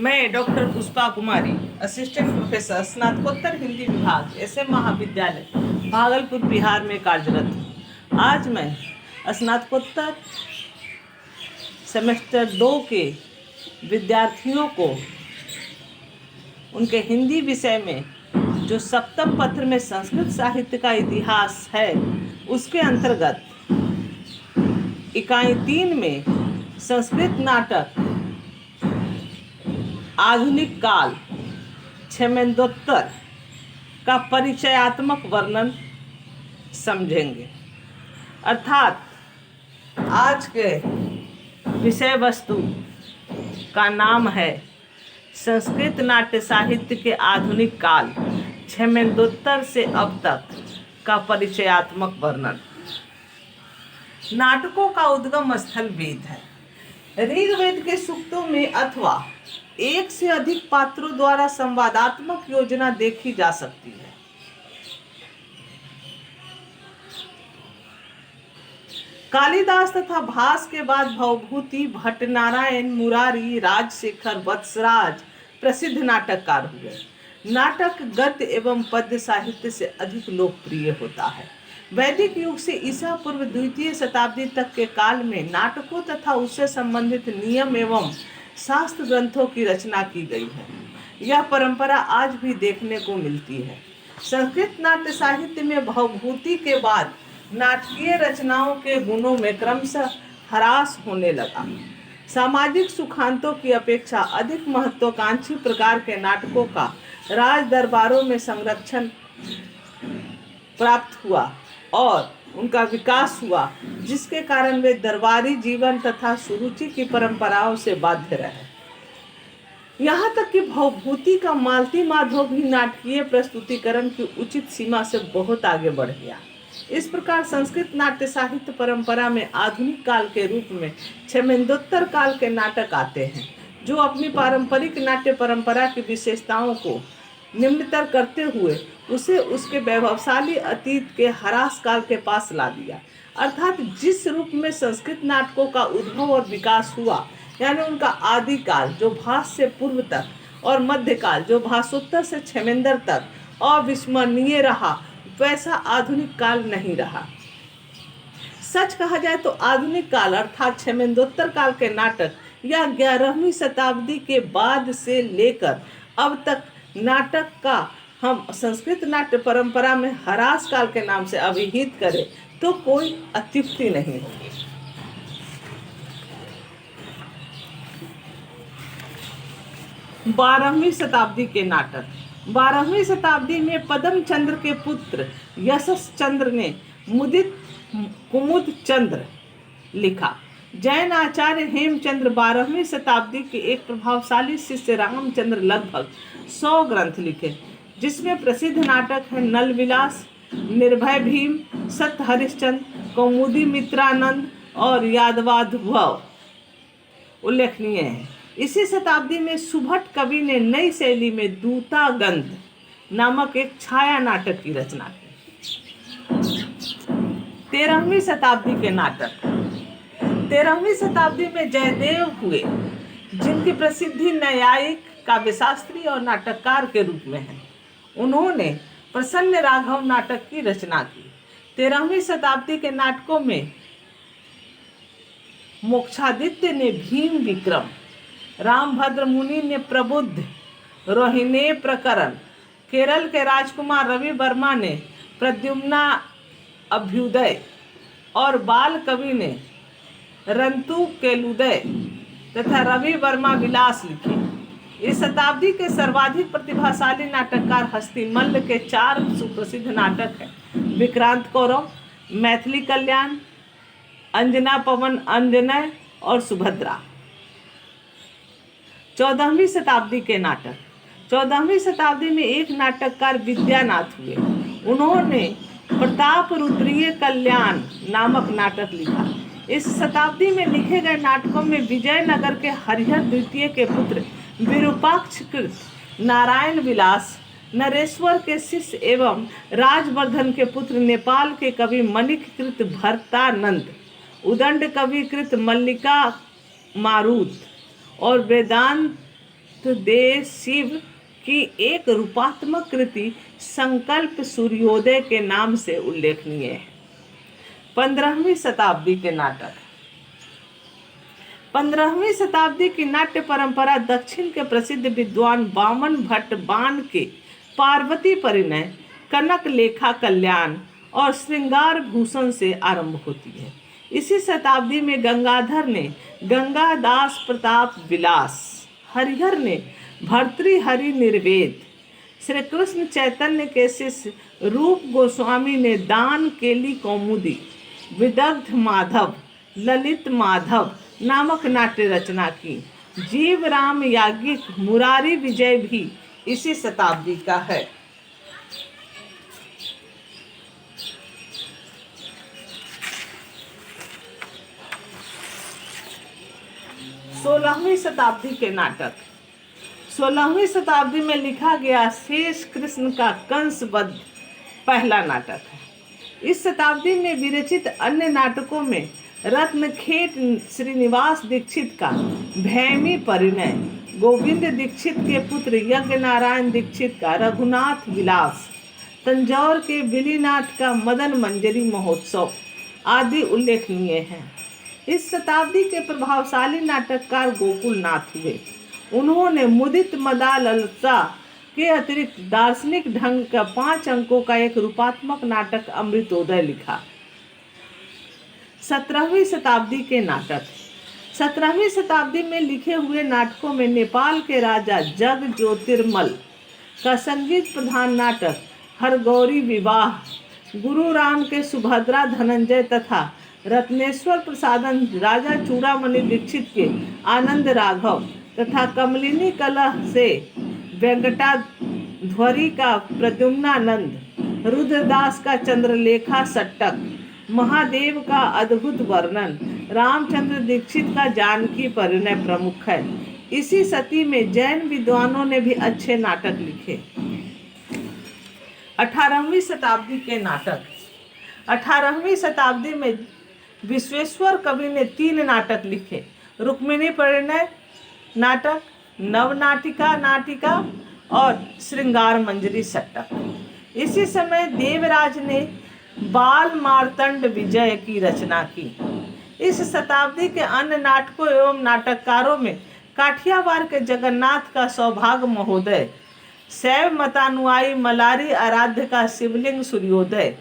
मैं डॉक्टर पुष्पा कुमारी, assistant professor, स्नातकोत्तर हिंदी विभाग, SM महाविद्यालय, भागलपुर, बिहार में कार्यरत हूँ। आज मैं स्नातकोत्तर सेमेस्टर 2 के विद्यार्थियों को उनके हिंदी विषय में जो सप्तम पत्र में संस्कृत साहित्य का इतिहास है, उसके अंतर्गत इकाई 3 में संस्कृत नाटक आधुनिक काल क्षेमेंदोत्तर का परिचयात्मक वर्णन समझेंगे। अर्थात आज के विषय वस्तु का नाम है संस्कृत नाट्य साहित्य के आधुनिक काल क्षेमेंदोत्तर से अब तक का परिचयात्मक वर्णन। नाटकों का उद्गम स्थल वेद है। ऋग्वेद के सूक्तों में अथवा एक से अधिक पात्रों द्वारा संवादात्मक योजना देखी जा सकती है। कालिदास तथा भास के बाद भवभूति, भट्टनारायण, मुरारी, राजशेखर, वत्सराज प्रसिद्ध नाटककार हुए। नाटक गद्य एवं पद्य साहित्य से अधिक लोकप्रिय होता है। वैदिक युग से ईसा पूर्व 2वीं शताब्दी तक के काल में नाटकों तथा उससे संबंधित नियम एवं शास्त्र ग्रंथों की रचना की गई है। यह परंपरा आज भी देखने को मिलती है। संस्कृत नाट्य साहित्य में भवभूति के बाद नाटकीय रचनाओं के गुणों में क्रमशः ह्रास होने लगा। सामाजिक सुखांतों की अपेक्षा अधिक महत्वाकांक्षी प्रकार के नाटकों का राज दरबारों में संरक्षण प्राप्त हुआ और उनका विकास हुआ, जिसके कारण वे दरबारी जीवन तथा सुरुचि की परंपराओं से बाध्य रहे। यहाँ तक कि भवभूति का मालती माधव भी नाटकीय प्रस्तुतिकरण की उचित सीमा से बहुत आगे बढ़ गया। इस प्रकार संस्कृत नाट्य साहित्य परंपरा में आधुनिक काल के रूप में क्षेमेंदोत्तर काल के नाटक आते हैं, जो अपनी पारंपरिक नाट्य परंपरा की विशेषताओं को निम्नतर करते हुए उसे उसके वैभवशाली अतीत के ह्रास काल के पास ला दिया। अर्थात जिस रूप में संस्कृत नाटकों का उद्भव और विकास हुआ, यानी उनका आदि काल जो भास से पूर्व तक और मध्यकाल जो भासोत्तर से क्षेमेंदर तक अविस्मरणीय रहा, वैसा आधुनिक काल नहीं रहा। सच कहा जाए तो आधुनिक काल अर्थात क्षेमेंदोत्तर काल के नाटक या 11वीं शताब्दी के बाद से लेकर अब तक नाटक का हम संस्कृत नाट्य परंपरा में ह्रास काल के नाम से अभिहित करें तो कोई अत्युक्ति नहीं होगी। बारहवीं शताब्दी के नाटक। 12वीं शताब्दी में पद्म चंद्र के पुत्र यशस चंद्र ने मुदित कुमुद चंद्र लिखा। जैन आचार्य हेमचंद्र 12वीं शताब्दी के एक प्रभावशाली शिष्य रामचंद्र लगभग 100 ग्रंथ लिखे, जिसमें प्रसिद्ध नाटक है नल विलास, निर्भय भीम, सत्य हरिश्चंद्र, कौमुदी मित्रानंद और यादवाधुभव उल्लेखनीय है। इसी शताब्दी में सुभट कवि ने नई शैली में दूतागंध नामक एक छाया नाटक की रचना की। 13वीं शताब्दी के नाटक। 13वीं शताब्दी में जयदेव हुए, जिनकी प्रसिद्धि न्यायिक, काव्यशास्त्री और नाटककार के रूप में है। उन्होंने प्रसन्न राघव नाटक की रचना की। 13वीं शताब्दी के नाटकों में मोक्षादित्य ने भीम विक्रम, रामभद्र मुनि ने प्रबुद्ध, रोहिणी प्रकरण, केरल के राजकुमार रवि वर्मा ने प्रद्युम्ना अभ्युदय और बाल कवि ने रंतु केलुदय तथा रवि वर्मा विलास लिखे। इस शताब्दी के सर्वाधिक प्रतिभाशाली नाटककार हस्तिमल्ल के 4 सुप्रसिद्ध नाटक हैं: विक्रांत कौरव, मैथिली कल्याण, अंजना पवन अंजनय और सुभद्रा। 14वीं शताब्दी के नाटक। 14वीं शताब्दी में एक नाटककार विद्यानाथ हुए। उन्होंने प्रताप रुद्रीय कल्याण नामक नाटक लिखा। इस शताब्दी में लिखे गए नाटकों में विजयनगर के हरिहर द्वितीय के पुत्र विरूपाक्षकृत नारायण विलास, नरेश्वर के शिष्य एवं राजवर्धन के पुत्र नेपाल के कवि मणिकृत भरतानंद, उदंड कवि कृत मल्लिका मारुत और वेदांत तो देव शिव की एक रूपात्मक कृति संकल्प सूर्योदय के नाम से उल्लेखनीय है। 15वीं शताब्दी के नाटक। 15वीं शताब्दी की नाट्य परंपरा दक्षिण के प्रसिद्ध विद्वान वामन भट्ट बाण के पार्वती परिणय, कनक लेखा कल्याण और श्रृंगार भूषण से आरंभ होती है। इसी शताब्दी में गंगाधर ने गंगादास प्रताप विलास, हरिहर ने भर्तृहरि निर्वेद, श्री कृष्ण चैतन्य के शिष्य रूप गोस्वामी ने दान केली कौमुदी, विदग्ध माधव, ललित माधव नामक नाट्य रचना की। जीवराम याज्ञिक, मुरारी विजय भी इसी शताब्दी का है। 16वीं शताब्दी के नाटक। 16वीं शताब्दी में लिखा गया शेष कृष्ण का कंसवध पहला नाटक है। इस शताब्दी में विरचित अन्य नाटकों में रत्नखेट श्रीनिवास दीक्षित का भैमी परिणय, गोविंद दीक्षित के पुत्र यज्ञ नारायण दीक्षित का रघुनाथ विलास, तंजौर के बिलीनाथ का मदन मंजरी महोत्सव आदि उल्लेखनीय हैं। इस शताब्दी के प्रभावशाली नाटककार गोकुलनाथ हुए। उन्होंने मुदित मदा ललसा के अतिरिक्त दार्शनिक ढंग का 5 अंकों का एक रूपात्मक नाटक अमृतोदय लिखा। 17वीं शताब्दी के नाटक। 17वीं शताब्दी में लिखे हुए नाटकों में नेपाल के राजा जग ज्योतिर्मल का संगीत प्रधान नाटक हरगौरी विवाह, गुरु राम के सुभद्रा धनंजय तथा रत्नेश्वर प्रसादन राजा चूड़ामणि दीक्षित के आनंद राघव तथा कमलिनी कलह से वेंकटाध्वरी का प्रद्युम्नानंद, रुद्रदास का चंद्रलेखा सट्टक, महादेव का अद्भुत वर्णन, रामचंद्र दीक्षित का जानकी परिणय प्रमुख है। इसी सती में जैन विद्वानों ने भी अच्छे नाटक लिखे। 18वीं शताब्दी के नाटक। 18वीं शताब्दी में विश्वेश्वर कवि ने 3 नाटक लिखे। रुक्मिणी परिणय नाटक, नवनाटिका नाटिका और श्रृंगार मंजरी सट्टक। इसी समय देवराज ने बाल मार्तंड विजय की रचना की। इस शताब्दी के अन्य नाटकों एवं नाटककारों में काठियावाड़ के जगन्नाथ का सौभाग्य महोदय, शैव मतानुयायी मलारी आराध्य का शिवलिंग सूर्योदय,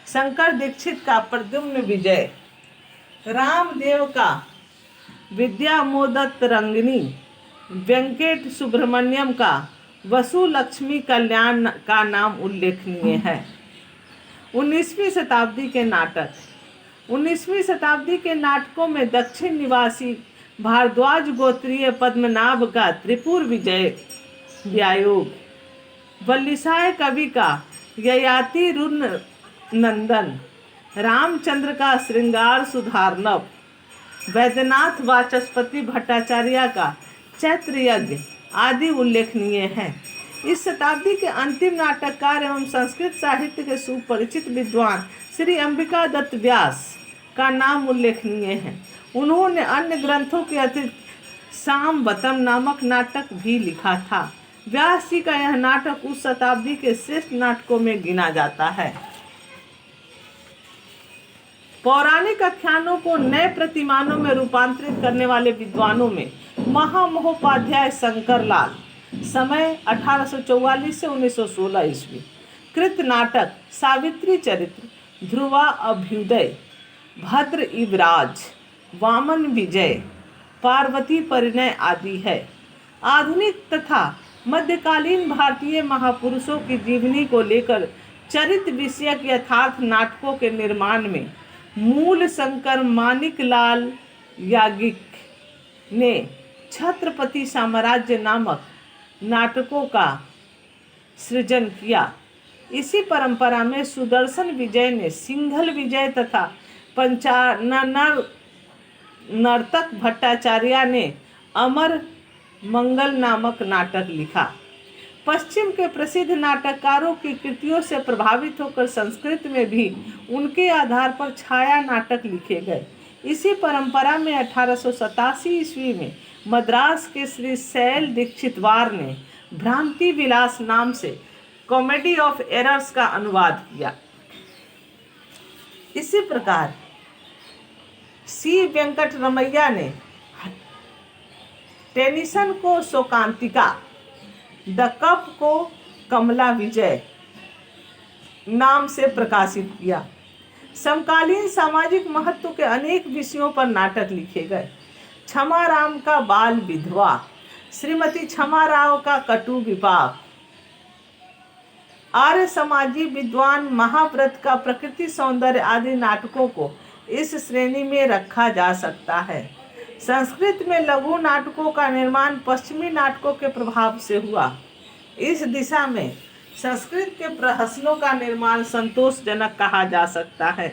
शंकर दीक्षित का प्रद्युम्न विजय, रामदेव का विद्यामोदत रंगिनी, वेंकट सुब्रमण्यम का वसु लक्ष्मी कल्याण का नाम उल्लेखनीय है। 19वीं शताब्दी के नाटक। 19वीं शताब्दी के नाटकों में दक्षिण निवासी भारद्वाज गोत्रीय पद्मनाभ का त्रिपुर विजय व्यायोग, वल्लीसाय कवि का ययाति रुन नंदन, रामचंद्र का श्रृंगार सुधारनव, वैद्यनाथ वाचस्पति भट्टाचार्य का चैत्र यज्ञ आदि उल्लेखनीय हैं। इस शताब्दी के अंतिम नाटककार एवं संस्कृत साहित्य के सुपरिचित विद्वान श्री अंबिका दत्त व्यास का नाम उल्लेखनीय है। उन्होंने अन्य ग्रंथों के अतिरिक्त सामवतम नामक नाटक भी लिखा था। व्यास जी का यह नाटक उस शताब्दी के श्रेष्ठ नाटकों में गिना जाता है। पौराणिक आख्यानों को नए प्रतिमानों में रूपांतरित करने वाले विद्वानों में महामहोपाध्याय शंकरलाल, समय 1844 से 1916 ईस्वी, कृत नाटक सावित्री चरित्र, ध्रुवा अभ्युदय, भद्र युवराज, वामन विजय, पार्वती परिणय आदि है। आधुनिक तथा मध्यकालीन भारतीय महापुरुषों की जीवनी को लेकर चरित्र विषयक यथार्थ नाटकों के निर्माण में मूल शंकर मानिक लाल याज्ञिक ने छत्रपति साम्राज्य नामक नाटकों का सृजन किया। इसी परंपरा में सुदर्शन विजय ने सिंघल विजय तथा पंचानन नर्तक भट्टाचार्य ने अमर मंगल नामक नाटक लिखा। पश्चिम के प्रसिद्ध नाटककारों की कृतियों से प्रभावित होकर संस्कृत में भी उनके आधार पर छाया नाटक लिखे गए। इसी परंपरा में 1887 ईस्वी में मद्रास के श्री शैल दीक्षितवार ने भ्रांति विलास नाम से कॉमेडी ऑफ एरर्स का अनुवाद किया। इसी प्रकार सी वेंकटरमैया ने टेनिसन को शोकांतिका, द कप को कमला विजय नाम से प्रकाशित किया। समकालीन सामाजिक महत्व के अनेक विषयों पर नाटक लिखे गए। क्षमाराम का बाल विधवा, श्रीमती क्षमाराव का कटु विपाक, आर्य समाजी विद्वान महाव्रत का प्रकृति सौंदर्य आदि नाटकों को इस श्रेणी में रखा जा सकता है। संस्कृत में लघु नाटकों का निर्माण पश्चिमी नाटकों के प्रभाव से हुआ। इस दिशा में संस्कृत के प्रहसनों का निर्माण संतोषजनक कहा जा सकता है।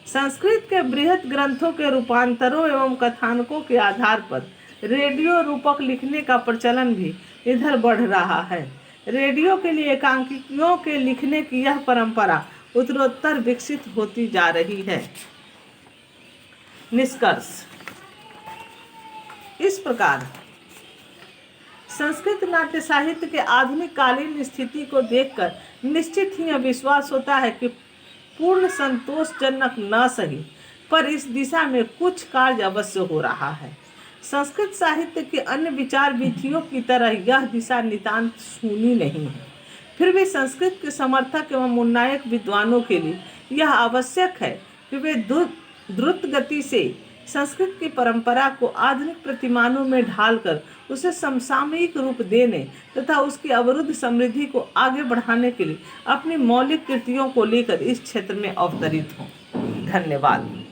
संस्कृत के बृहत ग्रंथों के रूपांतरों एवं कथानकों के आधार पर रेडियो रूपक लिखने का प्रचलन भी इधर बढ़ रहा है। रेडियो के लिए एकांकियों के लिखने की यह परंपरा उत्तरोत्तर विकसित होती जा रही है। निष्कर्ष इस प्रकार संस्कृत नाट्य साहित्य के आधुनिक कालीन स्थिति को देखकर निश्चित ही यह विश्वास होता है कि पूर्ण संतोषजनक न सही पर इस दिशा में कुछ कार्य अवश्य हो रहा है। संस्कृत साहित्य के अन्य विचार विधियों की तरह यह दिशा नितांत शून्य नहीं है। फिर भी संस्कृत के समर्थक एवं उन्नायक विद्वानों के लिए यह आवश्यक है कि वे द्रुत गति से संस्कृत की परंपरा को आधुनिक प्रतिमानों में ढालकर उसे समसामयिक रूप देने तथा उसकी अवरुद्ध समृद्धि को आगे बढ़ाने के लिए अपनी मौलिक कृतियों को लेकर इस क्षेत्र में अवतरित हों। धन्यवाद।